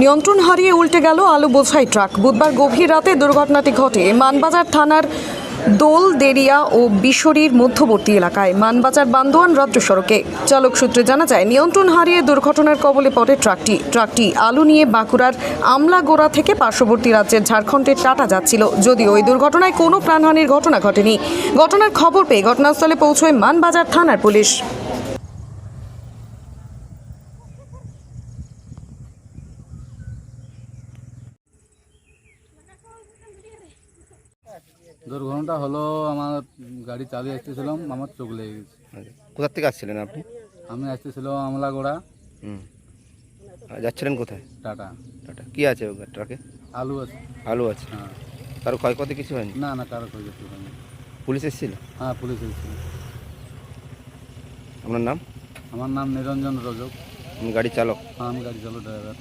নিয়ন্ত্রণ হারিয়ে উল্টে গেল আলু বোঝাই ট্রাক। বুধবার গভীর রাতে দুর্ঘটনাটি ঘটে মানবাজার থানার দোলদেরিয়া ও বিশরীর মধ্যবর্তী এলাকায় মানবাজার বান্দোয়ান রাজ্য সড়কে। চালক সূত্রে জানা যায়, নিয়ন্ত্রণ হারিয়ে দুর্ঘটনার কবলে পড়ে ট্রাকটি আলু নিয়ে বাঁকুড়ার আমলাগোড়া থেকে পার্শ্ববর্তী রাজ্যের ঝাড়খণ্ডের টাটা যাচ্ছিল। যদিও ওই দুর্ঘটনায় কোনো প্রাণহানির ঘটনা ঘটেনি। ঘটনার খবর পেয়ে ঘটনাস্থলে পৌঁছয় মানবাজার থানার পুলিশ। দুর্ঘটনাটা হলো, আমার গাড়ি চালিয়ে আসতেছিলাম, আমার চোখ লেগে গেছে। কোথা থেকে আসছিলেন আপনি? আমি আসতেছিলাম আমলাগোড়া। আর যাচ্ছিলেন কোথায়? টাটা। টাটা কি আছে ওই ট্রাকে? আলু আছে। আলু আছে। হ্যাঁ। কারো ক্ষয়ক্ষতি কিছু হয়নি? না না, কারো ক্ষয় করতে পারিনি। পুলিশ এসেছিল? হ্যাঁ, পুলিশ এসেছিল। আপনার নাম? আমার নাম নিরঞ্জন রজক। আপনি গাড়ি চালক? হ্যাঁ, আমি গাড়ি চালক, ড্রাইভার।